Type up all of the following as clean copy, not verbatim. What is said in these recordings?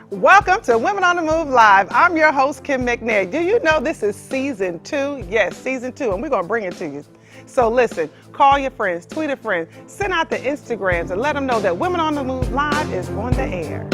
Welcome to Women on the Move Live. I'm your host, Kim McNair. Do you know this is season 2? Yes, season 2, and we're going to bring it to you. So listen, call your friends, tweet a friend, send out the Instagrams, and let them know that Women on the Move Live is on the air.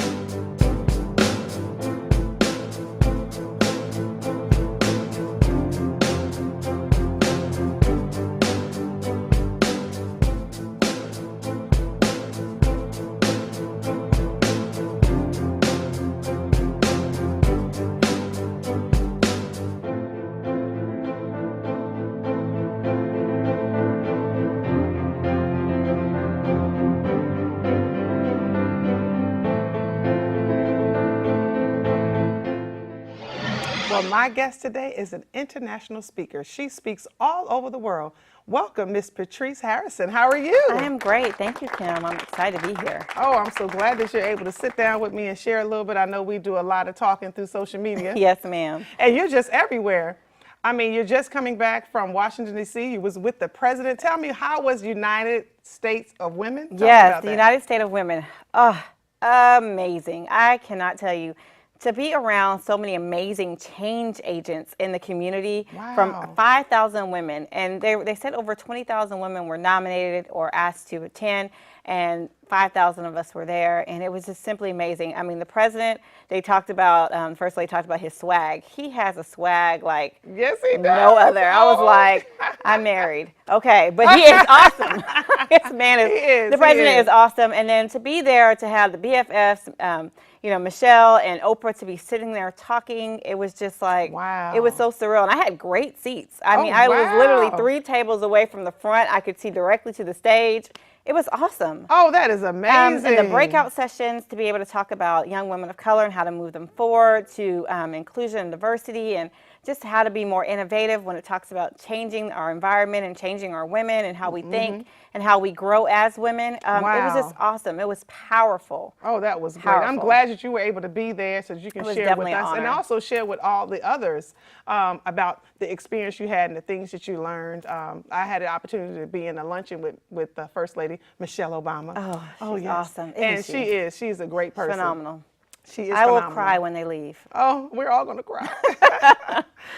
Well, my guest today is an international speaker. She speaks all over the world. Welcome, Miss Patrice Harrison. How are you? I am great. Thank you, Kim. I'm excited to be here. Oh, I'm so glad that you're able to sit down with me and share a little bit. I know we do a lot of talking through social media. Yes, ma'am. And you're just everywhere. I mean, you're just coming back from Washington, D.C. You was with the president. Tell me, how was United States of Women? Yes, the United States of Women. Oh, amazing. I cannot tell you. To be around so many amazing change agents in the community, from 5,000 women, and they said over 20,000 women were nominated or asked to attend, and 5,000 of us were there, and it was just simply amazing. I mean, the president, they talked about, First Lady talked about his swag. He has a swag like yes, he does. No other. I was like, I'm married. Okay, but he is awesome. This man is, the president is awesome, and then to be there, to have the BFFs, you know, Michelle and Oprah to be sitting there talking, it was just like, wow. It was so surreal. And I had great seats. I mean, I was literally 3 tables away from the front. I could see directly to the stage. It was awesome. Oh, that is amazing. And the breakout sessions to be able to talk about young women of color and how to move them forward to inclusion and diversity, and just how to be more innovative when it talks about changing our environment and changing our women and how we think and how we grow as women. It was just awesome. It was powerful. Oh, that was great. I'm glad that you were able to be there so that you can share with us and also share with all the others about the experience you had and the things that you learned. I had the opportunity to be in a luncheon with the First Lady, Michelle Obama. Oh, she's awesome. And she's a great person. Phenomenal. She is I will cry when they leave. Oh, we're all going to cry.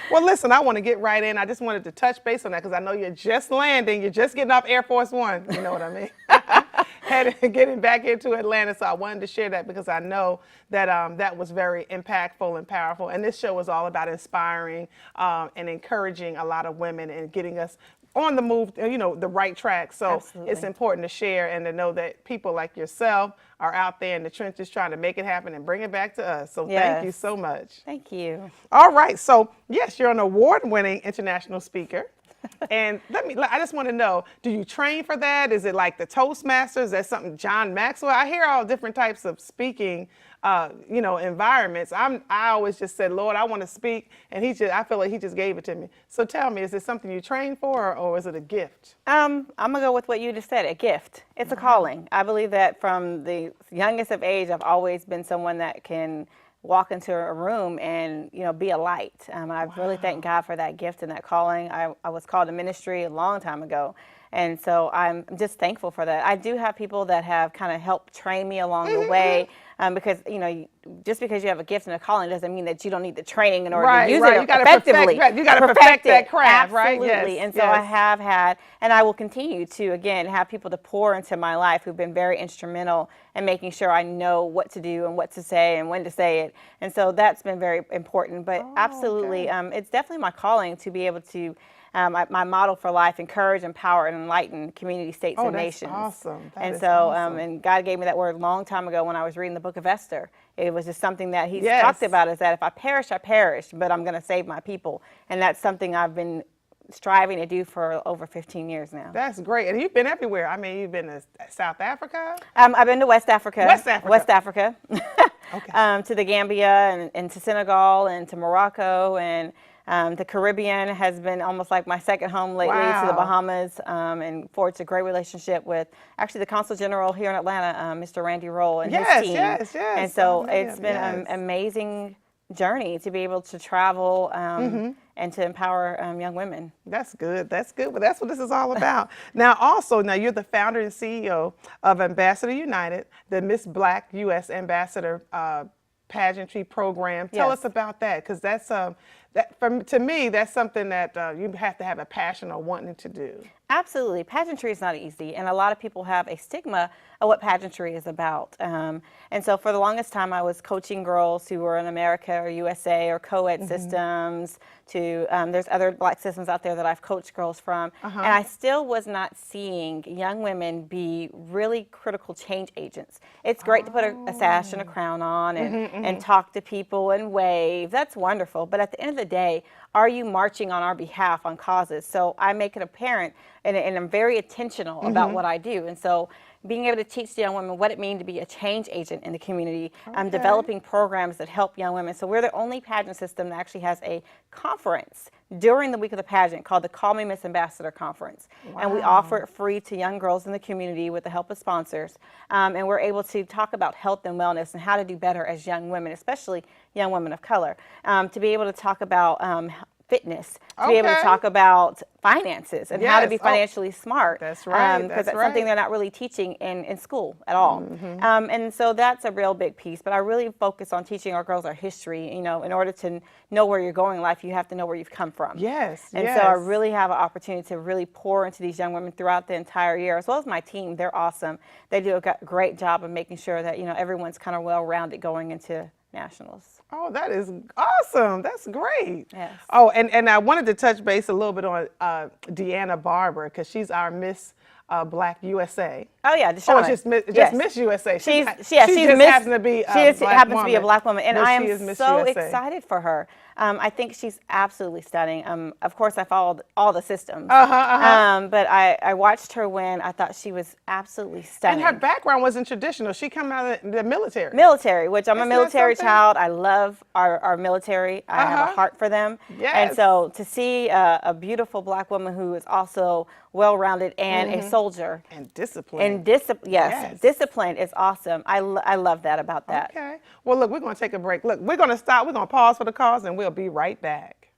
Well, listen, I want to get right in. I just wanted to touch base on that because I know you're just landing. You're just getting off Air Force One. You know what I mean? Getting back into Atlanta. So I wanted to share that because I know that that was very impactful and powerful. And this show is all about inspiring and encouraging a lot of women and getting us on the move, you know, the right track. So it's important to share and to know that people like yourself are out there in the trenches trying to make it happen and bring it back to us. So thank you so much. Thank you. All right. So yes, you're an award-winning international speaker. And I just want to know, do you train for that? Is it like the Toastmasters? Is that something John Maxwell? I hear all different types of speaking, you know, environments. I always just said, Lord, I want to speak. And I feel like he just gave it to me. So tell me, is it something you train for or is it a gift? I'm going to go with what you just said, a gift. It's a calling. I believe that from the youngest of age, I've always been someone that can walk into a room and, you know, be a light. I really thank God for that gift and that calling. I was called to ministry a long time ago. And so I'm just thankful for that. I do have people that have kind of helped train me along the way because, you know, just because you have a gift and a calling doesn't mean that you don't need the training in order to use it effectively. You got to perfect that craft, right? Absolutely. And so I have had, and I will continue to, again, have people to pour into my life who've been very instrumental in making sure I know what to do and what to say and when to say it. And so that's been very important. But absolutely, it's definitely my calling to be able to, my model for life, encourage, empower, and enlighten community, states, and nations. Awesome. And so, and God gave me that word a long time ago when I was reading the book of Esther. It was just something that he's talked about, is that if I perish, I perish, but I'm going to save my people. And that's something I've been striving to do for over 15 years now. That's great. And you've been everywhere. I mean, you've been to South Africa? I've been to West Africa. West Africa. To the Gambia and to Senegal and to Morocco, and the Caribbean has been almost like my second home lately, to the Bahamas, and forged a great relationship with actually the Consul General here in Atlanta, Mr. Randy Roll, and his team. And so it's been an amazing journey to be able to travel and to empower young women. That's good. That's good. But that's what this is all about. Now you're the founder and CEO of Ambassador United, the Miss Black U.S. Ambassador pageantry program. Tell us about that, because that's to me, that's something that you have to have a passion or wanting to do. Absolutely. Pageantry is not easy, and a lot of people have a stigma of what pageantry is about. And so for the longest time, I was coaching girls who were in America or USA or co-ed systems to, there's other Black systems out there that I've coached girls from, and I still was not seeing young women be really critical change agents. It's great to put a sash and a crown on and talk to people and wave. That's wonderful, but at the end of the day, are you marching on our behalf on causes? So I make it apparent, and I'm very intentional about what I do. And so being able to teach the young women what it means to be a change agent in the community, developing programs that help young women. So we're the only pageant system that actually has a conference during the week of the pageant called the Call Me Miss Ambassador Conference. And we offer it free to young girls in the community with the help of sponsors. And we're able to talk about health and wellness and how to do better as young women, especially young women of color, to be able to talk about fitness, to be able to talk about finances and how to be financially smart. That's right. Because that's something they're not really teaching in school at all. And so that's a real big piece. But I really focus on teaching our girls our history. You know, in order to know where you're going in life, you have to know where you've come from. Yes. And so I really have an opportunity to really pour into these young women throughout the entire year, as well as my team. They're awesome. They do a great job of making sure that, you know, everyone's kind of well-rounded going into nationals. Oh, that is awesome. That's great. Yes. Oh, and I wanted to touch base a little bit on Deanna Barber, because she's our Miss Black USA. Oh yeah, Oh, it's just Miss USA. She just Miss, happens to be happens to be a Black woman, and I am so USA. excited for her. I think she's absolutely stunning. Of course, I followed all the systems, but I watched her win. I thought she was absolutely stunning. And her background wasn't traditional. She came out of the military. Military, which I'm a military child. I love our military. I have a heart for them. Yes. And so to see a beautiful Black woman who is also well-rounded and a soldier. And disciplined. And yes, discipline is awesome. I love that about that. Okay. Well, look, we're going to take a break. Look, we're going to stop. We're going to pause for the cause, and we'll be right back.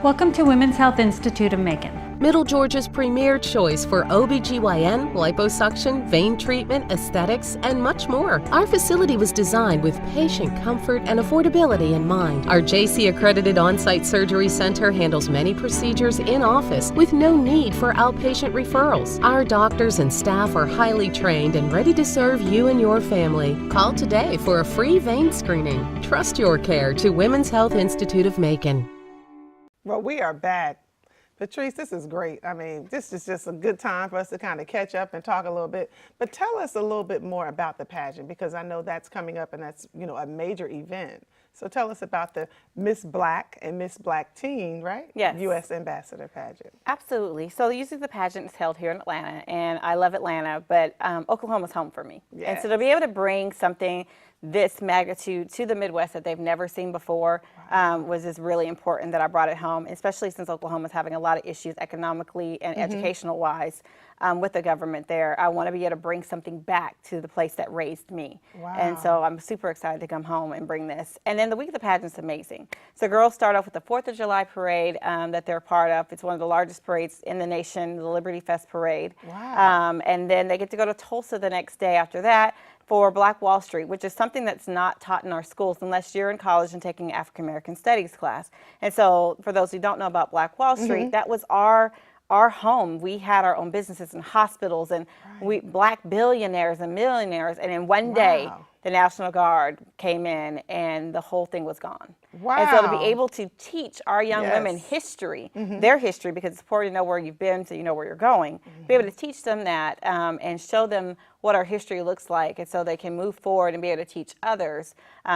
Welcome to Women's Health Institute of Macon. Middle Georgia's premier choice for OBGYN, liposuction, vein treatment, aesthetics, and much more. Our facility was designed with patient comfort and affordability in mind. Our JC-accredited on-site surgery center handles many procedures in office with no need for outpatient referrals. Our doctors and staff are highly trained and ready to serve you and your family. Call today for a free vein screening. Trust your care to Women's Health Institute of Macon. Well, we are back. Patrice, this is great. I mean, this is just a good time for us to kind of catch up and talk a little bit. But tell us a little bit more about the pageant, because I know that's coming up and that's, you know, a major event. So tell us about the Miss Black and Miss Black Teen, right? Yes. U.S. Ambassador Pageant. Absolutely. So usually the pageant is held here in Atlanta, and I love Atlanta, but Oklahoma's home for me. Yes. And so to be able to bring something this magnitude to the Midwest that they've never seen before was just really important that I brought it home, especially since Oklahoma is having a lot of issues economically and educational wise with the government there. I want to be able to bring something back to the place that raised me. Wow. And so I'm super excited to come home and bring this. And then the week of the pageant's amazing. So girls start off with the 4th of July parade that they're part of. It's one of the largest parades in the nation, the Liberty Fest parade. Wow. And then they get to go to Tulsa the next day after that for Black Wall Street, which is something that's not taught in our schools unless you're in college and taking an African American studies class. And so for those who don't know about Black Wall Street, that was our home. We had our own businesses and hospitals, and we Black billionaires and millionaires, and in one day the National Guard came in and the whole thing was gone. Wow. And so to be able to teach our young women history, their history, because it's important to know where you've been so you know where you're going, be able to teach them that and show them what our history looks like, and so they can move forward and be able to teach others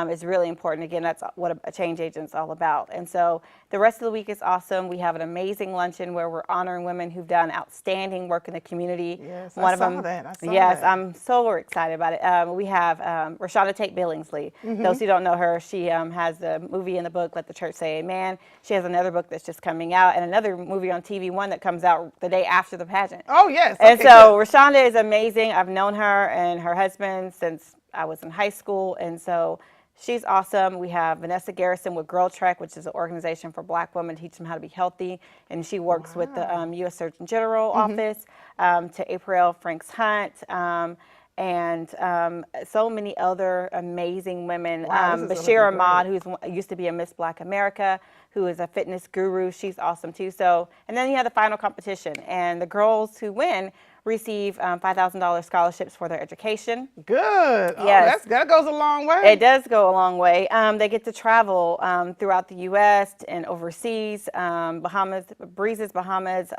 is really important. Again, that's what a change agent's all about. And so the rest of the week is awesome. We have an amazing luncheon where we're honoring women who've done outstanding work in the community. Yes, One I of saw them, that. I saw yes, that. I'm so excited about it. We have Rashada Tate Billingsley. Those who don't know her, she has the movie and the book, Let the Church Say Amen. She has another book that's just coming out, and another movie on TV One that comes out the day after the pageant. Oh, yes. And Okay, so good. Rashonda is amazing. I've known her and her husband since I was in high school, and so she's awesome. We have Vanessa Garrison with Girl Trek, which is an organization for Black women to teach them how to be healthy, and she works with the U.S. Surgeon General office, to April Franks Hunt, and so many other amazing women. Wow, this is gonna Bashir be Ahmad, great. who used to be a Miss Black America, who is a fitness guru. She's awesome too. So, and then you have the final competition, and the girls who win receive $5,000 scholarships for their education. Good. Yes. Oh, that goes a long way. It does go a long way. They get to travel throughout the U.S. and overseas. Bahamas, Bahamas,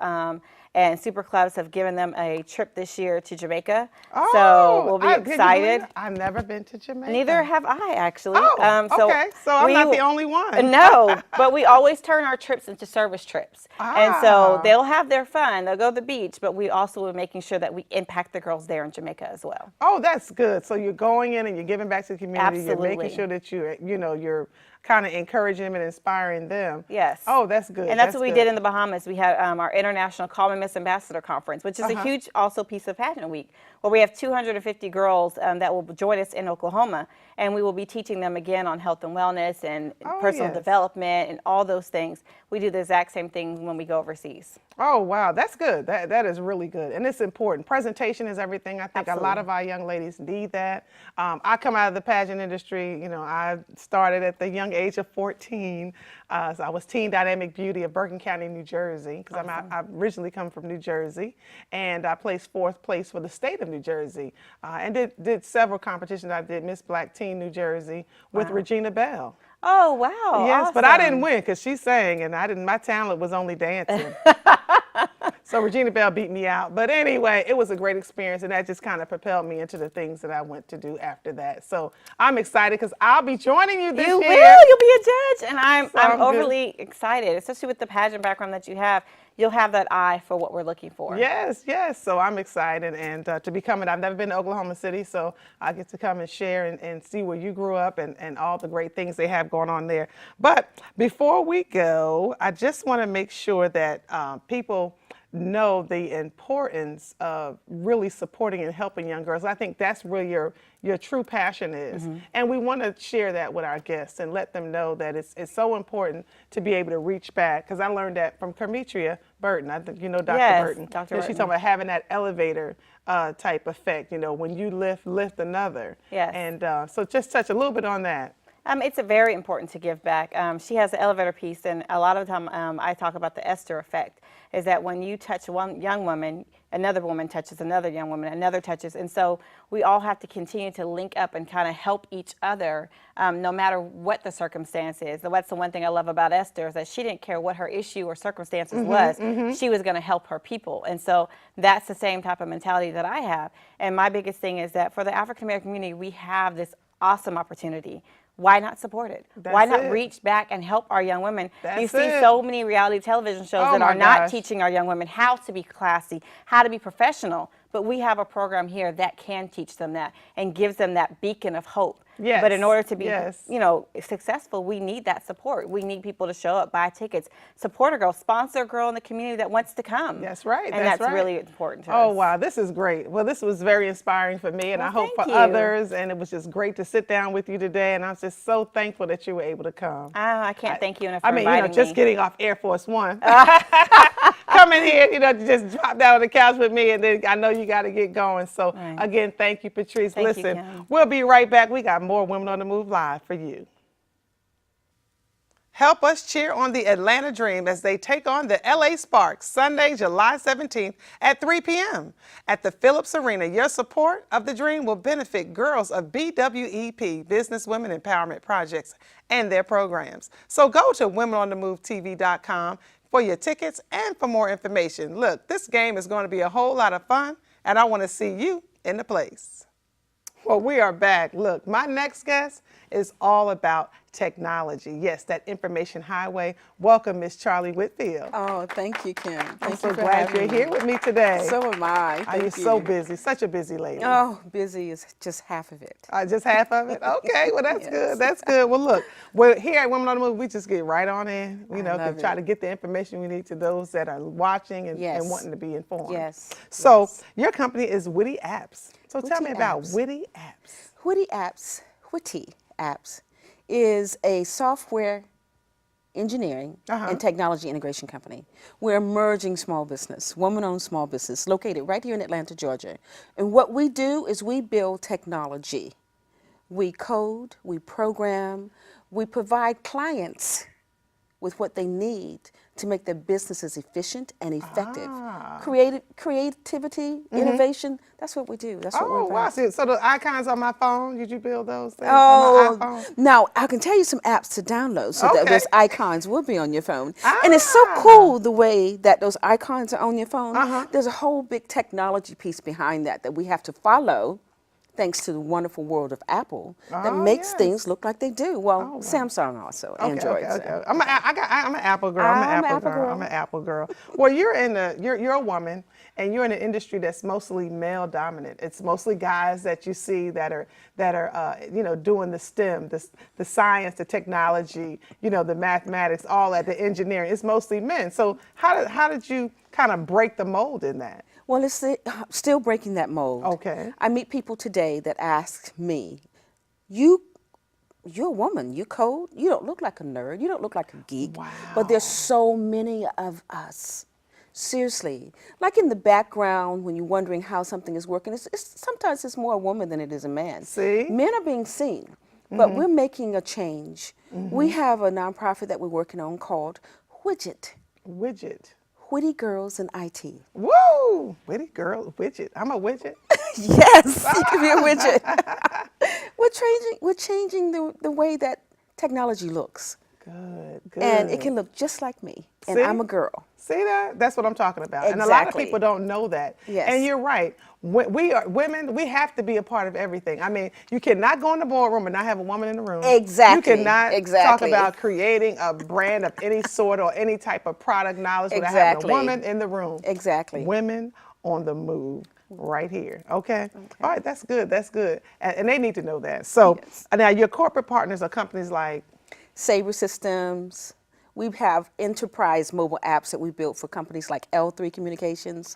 and Super Clubs have given them a trip this year to Jamaica. Oh, so we'll be can you believe excited. it? I've never been to Jamaica. Neither have I, actually. Oh, okay. So I'm not the only one. No, but we always turn our trips into service trips. And so Ah. they'll have their fun. They'll go to the beach, but we also are making sure that we impact the girls there in Jamaica as well. Oh, that's good. So you're going in and you're giving back to the community. Absolutely. You're making sure that you're kind of encouraging them and inspiring them. Yes. Oh, that's good. And that's what we good. did in the Bahamas. We had our International Call Me Miss Ambassador Conference, which is a huge also piece of Pageant Week, where we have 250 girls that will join us in Oklahoma. And we will be teaching them again on health and wellness and personal yes. development and all those things. We do the exact same thing when we go overseas. Oh, wow. That's good. That is really good. And it's important. Presentation is everything. I think a lot of our young ladies need that. I come out of the pageant industry. I started at the young age of 14. So I was Teen Dynamic Beauty of Bergen County, New Jersey, because I originally come from New Jersey. And I placed 4th place for the state of New Jersey. And did several competitions. I did Miss Black Teen New Jersey with Regina Bell. Oh, wow. Yes, awesome. but I didn't win because she sang, and my talent was only dancing. So Regina Bell beat me out. But anyway, it was a great experience, and that just kind of propelled me into the things that I went to do after that. So I'm excited because I'll be joining you this year. You will. You'll be a judge. And I'm I'm overly excited, especially with the pageant background that you have. You'll have that eye for what we're looking for. Yes, yes. So I'm excited, and to be coming. I've never been to Oklahoma City, so I get to come and share and see where you grew up and all the great things they have going on there. But before we go, I just want to make sure that people know the importance of really supporting and helping young girls. I think that's where your true passion is. And we want to share that with our guests and let them know that it's so important to be able to reach back. Because I learned that from Kermitria Burton. I think you know Dr. Yes, Burton. Dr. She's Burton. talking about having that elevator type effect, when you lift another. Yes. And so just touch a little bit on that. It's very important to give back. She has the elevator piece, and a lot of the time I talk about the Esther effect, is that when you touch one young woman, another woman touches another young woman, another touches, and so we all have to continue to link up and kind of help each other, no matter what the circumstance is. That's the one thing I love about Esther, is that she didn't care what her issue or circumstances was. She was going to help her people, and so that's the same type of mentality that I have. And my biggest thing is that for the African American community, we have this awesome opportunity. Why not support it? Why not reach back and help our young women? You see so many reality television shows that are not teaching our young women how to be classy, how to be professional, but we have a program here that can teach them that and gives them that beacon of hope. Yes. But in order to be, Yes. successful, we need that support. We need people to show up, buy tickets, support a girl, sponsor a girl in the community that wants to come. That's right. And that's right. really important to us. Oh, wow. This is great. Well, this was very inspiring for me, and I hope for thank you. others. And it was just great to sit down with you today. And I'm just so thankful that you were able to come. I can't thank you enough for I mean, inviting just me. getting off Air Force One. Come in here, just drop down on the couch with me, and then I know you got to get going. So, again, thank you, Patrice. Thank you, Listen, Kim. we'll be right back. We got more Women on the Move live for you. Help us cheer on the Atlanta Dream as they take on the LA Sparks Sunday, July 17th at 3 p.m. at the Phillips Arena. Your support of the Dream will benefit girls of BWEP, Business Women Empowerment Projects, and their programs. So go to WomenOnTheMoveTV.com for your tickets and for more information. Look, this game is going to be a whole lot of fun, and I want to see you in the place. Well, we are back. Look, my next guest is all about technology. Yes, that information highway. Welcome, Miss Charlie Whitfield. Oh, thank you, Kim. I'm Thank so you for glad having you're me. here with me today. So am I. You're Thank so you. busy, such a busy lady. Oh, busy is just half of it. Just half of it? Okay, well, that's Yes. good. That's good. Well, look, here at Women on the Move, we just get right on in, to love try it. to get the information we need to those that are watching and Yes. wanting to be informed. Yes. So yes. your company is Widdy Apps. So tell me Widget about Apps. Widdy Apps. Whitty Apps is a software engineering and technology integration company. We're a emerging small business, woman-owned small business, located right here in Atlanta, Georgia. And what we do is we build technology. We code, we program, we provide clients with what they need to make their businesses efficient and effective. Creativity, innovation, that's what we do. That's what we're about. Wow. So the icons on my phone, did you build those things on my iPhone? Now I can tell you some apps to download so that Okay. those icons will be on your phone. And it's so cool the way that those icons are on your phone. There's a whole big technology piece behind that we have to follow, thanks to the wonderful world of Apple, that makes things look like they do. Well, Samsung also, Android. Okay. I'm an Apple girl. I'm an Apple girl. Well, you're a woman, and you're in an industry that's mostly male dominant. It's mostly guys that you see that are doing the STEM, the science, the technology, the mathematics, all that, the engineering. It's mostly men. So how did you kind of break the mold in that? Well, it's still breaking that mold. Okay. I meet people today that ask me, you're a woman, you code, you don't look like a nerd, you don't look like a geek. Wow. But there's so many of us. Seriously. Like in the background, when you're wondering how something is working, sometimes it's more a woman than it is a man. See? Men are being seen, but we're making a change. We have a nonprofit that we're working on called Widget. Widget. Witty Girls in IT. Woo! Witty girl, widget. I'm a widget. Yes, you can be a widget. We're changing the way that technology looks. Good. And it can look just like me. And See? I'm a girl. See that? That's what I'm talking about. Exactly. And a lot of people don't know that. Yes. And you're right. We are women. We have to be a part of everything. I mean, you cannot go in the boardroom and not have a woman in the room. Exactly. You cannot talk Exactly. about creating a brand of any sort or any type of product knowledge without having a Exactly. woman in the room. Exactly. Women on the move right here. Okay. All right. That's good. That's good. And they need to know that. So now your corporate partners are companies like Sabre Systems. We have enterprise mobile apps that we built for companies like L3 Communications,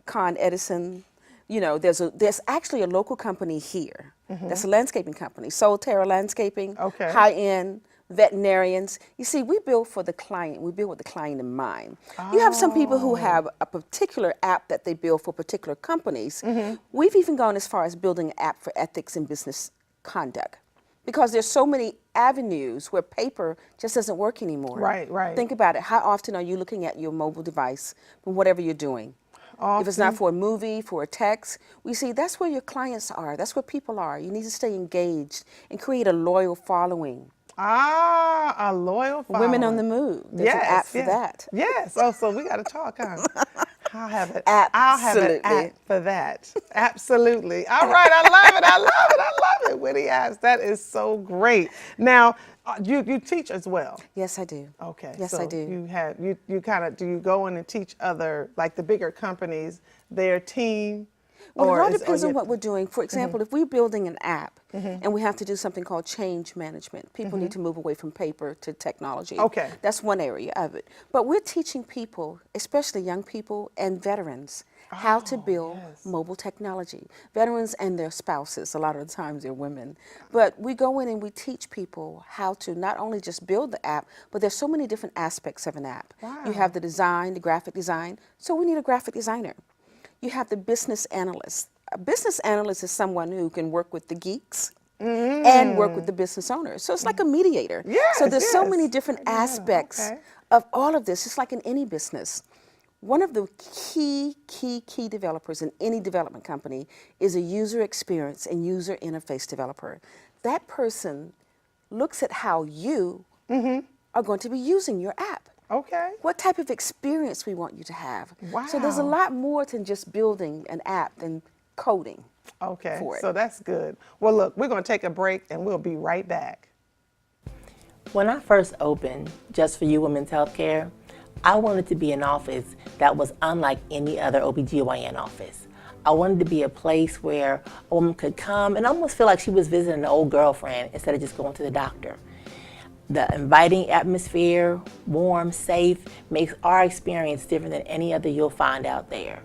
Con Edison. There's actually a local company here. That's a landscaping company, Solterra Landscaping, high-end veterinarians. You see, we build for the client. We build with the client in mind. You have some people who have a particular app that they build for particular companies. We've even gone as far as building an app for ethics and business conduct. Because there's so many avenues where paper just doesn't work anymore. Right. Think about it. How often are you looking at your mobile device for whatever you're doing? If it's not for a movie, for a text, we see that's where your clients are. That's where people are. You need to stay engaged and create a loyal following. A loyal following. Women on the Move. There's an app for that. Yes. Oh, so we got to talk, huh? I'll have an app for that. Absolutely. All right. I love it. Witty Apps. That is so great. Now, you teach as well. Yes, I do. Okay. Yes, so I do. Do you go in and teach other, like the bigger companies, their team? Well, it all depends on what we're doing. For example, if we're building an app and we have to do something called change management, people need to move away from paper to technology. Okay. That's one area of it. But we're teaching people, especially young people and veterans, how to build mobile technology. Veterans and their spouses, a lot of the times they're women. But we go in and we teach people how to not only just build the app, but there's so many different aspects of an app. Wow. You have the design, the graphic design, so we need a graphic designer. You have the business analyst. A business analyst is someone who can work with the geeks and work with the business owners. So it's like a mediator. Yes, so there's so many different aspects of all of this. It's like in any business. One of the key developers in any development company is a user experience and user interface developer. That person looks at how you are going to be using your app. Okay. What type of experience we want you to have. Wow. So there's a lot more than just building an app than coding. Okay, for it. so that's good. Well, look, we're going to take a break and we'll be right back. When I first opened Just For You Women's Healthcare, I wanted to be an office that was unlike any other OBGYN office. I wanted to be a place where a woman could come and almost feel like she was visiting an old girlfriend instead of just going to the doctor. The inviting atmosphere, warm, safe, makes our experience different than any other you'll find out there.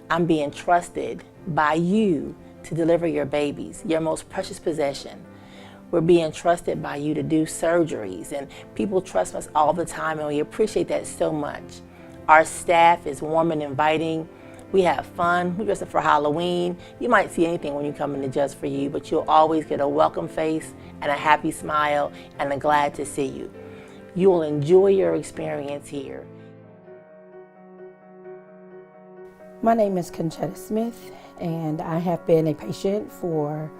I'm being trusted by you to deliver your babies, your most precious possession. We're being trusted by you to do surgeries, and people trust us all the time, and we appreciate that so much. Our staff is warm and inviting. We have fun. We dress up for Halloween. You might see anything when you come into Just For You, but you'll always get a welcome face and a happy smile and a glad to see you. You will enjoy your experience here. My name is Conchetta Smith, and I have been a patient for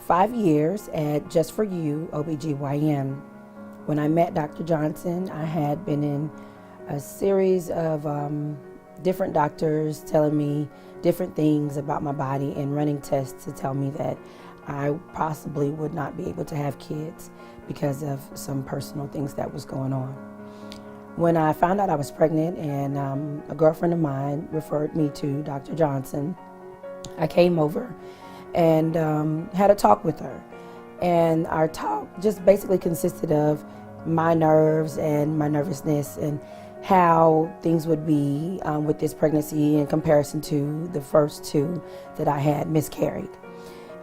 5 years at Just For You OBGYN. When I met Dr. Johnson, I had been in a series of different doctors telling me different things about my body and running tests to tell me that I possibly would not be able to have kids because of some personal things that was going on. When I found out I was pregnant and a girlfriend of mine referred me to Dr. Johnson, I came over and had a talk with her. And our talk just basically consisted of my nerves and my nervousness and how things would be with this pregnancy in comparison to the first two that I had miscarried.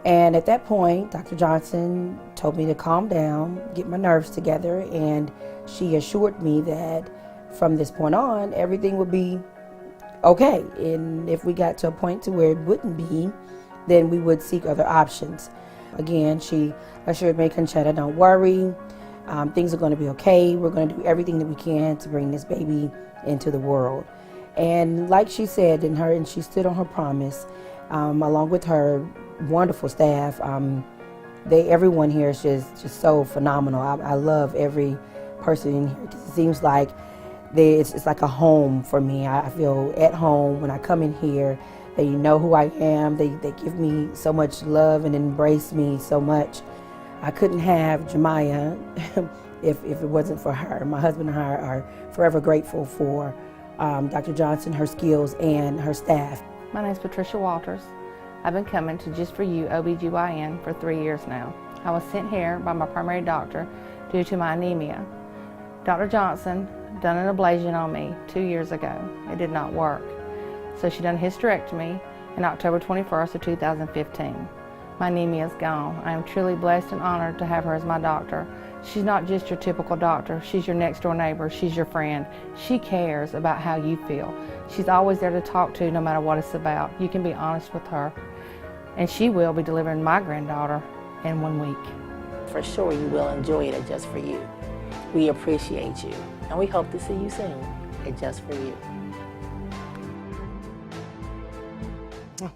And at that point, Dr. Johnson told me to calm down, get my nerves together, and she assured me that from this point on, everything would be okay. And if we got to a point to where it wouldn't be, then we would seek other options. Again, she assured me, Conchetta, don't worry. Things are going to be okay. We're going to do everything that we can to bring this baby into the world. And like she said, and she stood on her promise, along with her wonderful staff. Everyone here is just so phenomenal. I love every person in here because it seems like it's like a home for me. I feel at home when I come in here. They know who I am. They give me so much love and embrace me so much. I couldn't have Jemiah if it wasn't for her. My husband and I are forever grateful for Dr. Johnson, her skills, and her staff. My name is Patricia Walters. I've been coming to Just For You OBGYN for 3 years now. I was sent here by my primary doctor due to my anemia. Dr. Johnson done an ablation on me 2 years ago. It did not work. So she done a hysterectomy in October 21st of 2015. My anemia is gone. I am truly blessed and honored to have her as my doctor. She's not just your typical doctor. She's your next door neighbor. She's your friend. She cares about how you feel. She's always there to talk to no matter what it's about. You can be honest with her. And she will be delivering my granddaughter in 1 week. For sure you will enjoy it at Just For You. We appreciate you, and we hope to see you soon at Just For You.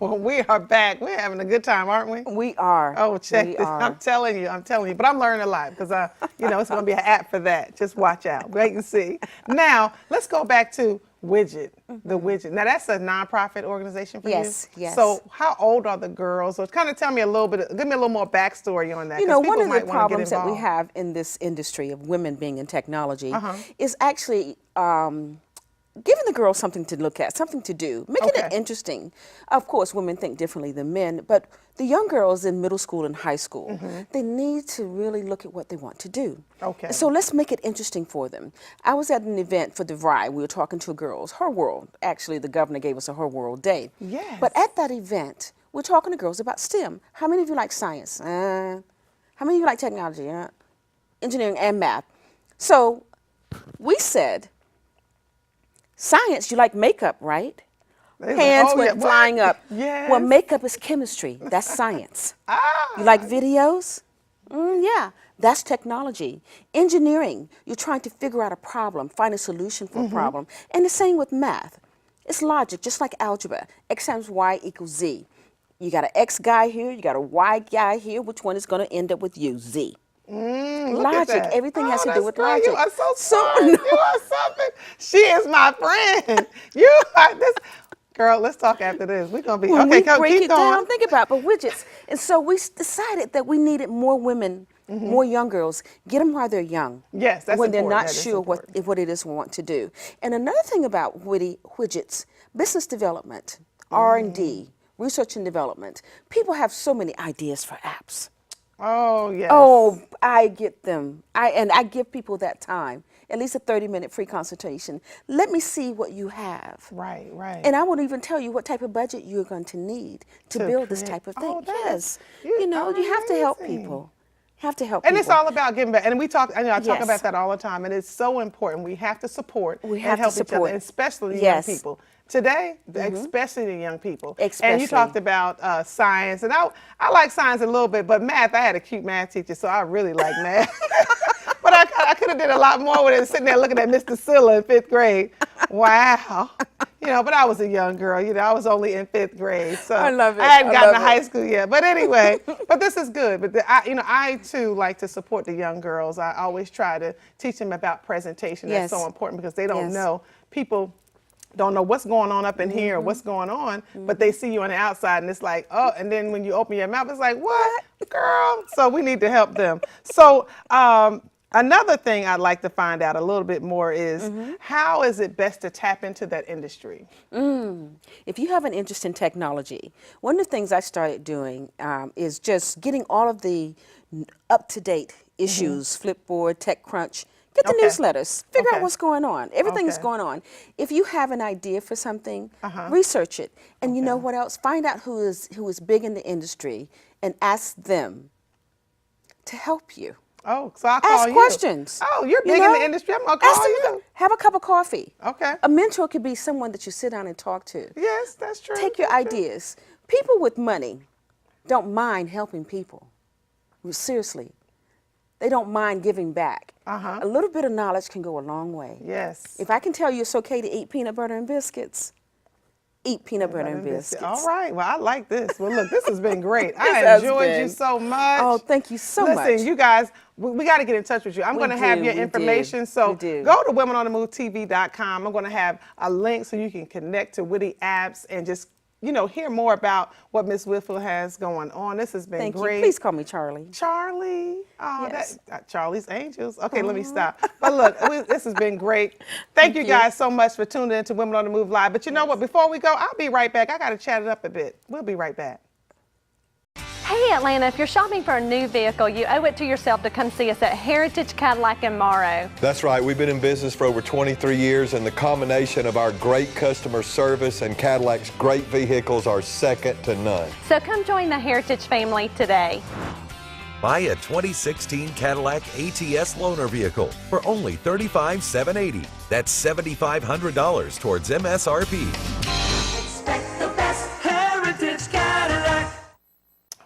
Well, we are back. We're having a good time, aren't we? We are. Oh, check this. I'm telling you. But I'm learning a lot because, it's going to be an app for that. Just watch out. Wait and see. Now, let's go back to Widget, The Widget. Now, that's a nonprofit organization for you? Yes. So how old are the girls? So kind of tell me give me a little more backstory on that. You know, one of the problems that we have in this industry of women being in technology is actually giving the girls something to look at, something to do, making it interesting. Of course, women think differently than men, but the young girls in middle school and high school, they need to really look at what they want to do. Okay. So let's make it interesting for them. I was at an event for DeVry. We were talking to girls, Her World. Actually, the governor gave us a Her World Day. Yes. But at that event, we're talking to girls about STEM. How many of you like science? How many of you like technology? Engineering and math. So we said, science, you like makeup, right? Hands went flying up. Yes. Well, makeup is chemistry. That's science. You like videos? Yeah, that's technology. Engineering, you're trying to figure out a problem, find a solution for a problem. And the same with math. It's logic, just like algebra. X times Y equals Z. You got an X guy here, you got a Y guy here. Which one is going to end up with you? Z. Logic. Everything has to do with logic. You are so smart. You are something. She is my friend. You are this. Girl, let's talk after this. We're going to be, okay, break keep it going. down, think about it, but widgets. And so we decided that we needed more women, more young girls. Get them while they're young. Yes, that's when they're important. not sure what it is we want to do. And another thing about widgets, business development, R&D, research and development. People have so many ideas for apps. Oh, yes. Oh, I get them. I give people that time, at least a 30-minute free consultation. Let me see what you have. Right, right. And I won't even tell you what type of budget you're going to need to build this type of thing. Oh, yes. You know, you have to help people. Have to help And people. it's all about giving back. And we talk, I talk Yes. about that all the time. And it's so important. We have to support We and have to help each support. other, especially the Yes. young people. Today, especially the young people. And Especially. you talked about science. And I like science a little bit, but math, I had a cute math teacher, so I really like math. But I could have did a lot more with it, sitting there looking at Mr. Silla in 5th grade. Wow. But I was a young girl. I was only in 5th grade. So I love it. I hadn't I gotten to love high it. school yet. But anyway, but this is good. But I too like to support the young girls. I always try to teach them about presentation. That's Yes. so important because they don't Yes. know. People don't know what's going on up in here or what's going on, but they see you on the outside and it's like, oh, and then when you open your mouth, it's like, what, girl? So we need to help them. So another thing I'd like to find out a little bit more is how is it best to tap into that industry? If you have an interest in technology, one of the things I started doing is just getting all of the up-to-date issues, Flipboard, TechCrunch. Get the Okay. newsletters. Figure Okay. out what's going on. Everything's Okay. going on. If you have an idea for something, research it. And you know what else? Find out who is big in the industry and ask them to help you. Oh, so I'll call Ask you. questions. Oh, you're You big in know? the industry. I'm going to Ask call them you. Have a cup of coffee. Okay. A mentor could be someone that you sit down and talk to. Yes, that's true. Take your That's true. ideas. People with money don't mind helping people. Seriously. They don't mind giving back. A little bit of knowledge can go a long way. Yes. If I can tell you it's okay to eat peanut butter and biscuits, eat peanut butter and biscuits. All right. Well, I like this. Well, look, this has been great. I has enjoyed you been. so much. Oh, thank you so much. Listen, you guys, we got to get in touch with you. I'm We going to have do, your we do, information. So we do. go to womenonthemovetv.com. I'm going to have a link so you can connect to Twitty Apps and just, hear more about what Miss Whitfield has going on. This has been Thank great. you. Please call me Charlie. Charlie. Oh, Yes. Charlie's Angels. Okay, let me stop. But look, this has been great. Thank you guys so much for tuning in to Women on the Move Live. But you know what? Before we go, I'll be right back. I got to chat it up a bit. We'll be right back. Hey Atlanta, if you're shopping for a new vehicle, you owe it to yourself to come see us at Heritage Cadillac in Morrow. That's right. We've been in business for over 23 years, and the combination of our great customer service and Cadillac's great vehicles are second to none. So come join the Heritage family today. Buy a 2016 Cadillac ATS loaner vehicle for only $35,780. That's $7,500 towards MSRP. Expect the best. Heritage Cadillac.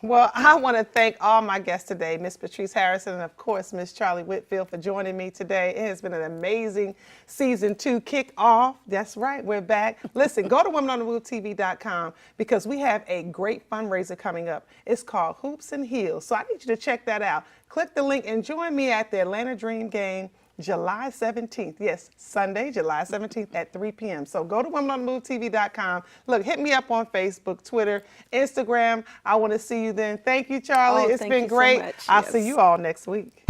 Well, I want to thank all my guests today, Miss Patrice Harrison and, of course, Miss Charlie Whitfield for joining me today. It has been an amazing season 2 kickoff. That's right, we're back. Listen, go to womenonthemovetv.com because we have a great fundraiser coming up. It's called Hoops and Heels, so I need you to check that out. Click the link and join me at the Atlanta Dream Game July 17th. Yes, Sunday, July 17th at 3 p.m. So go to womenonthemovetv.com. Look, hit me up on Facebook, Twitter, Instagram. I want to see you then. Thank you, Charlie. Oh, it's thank been you so great. much. I'll Yes. see you all next week.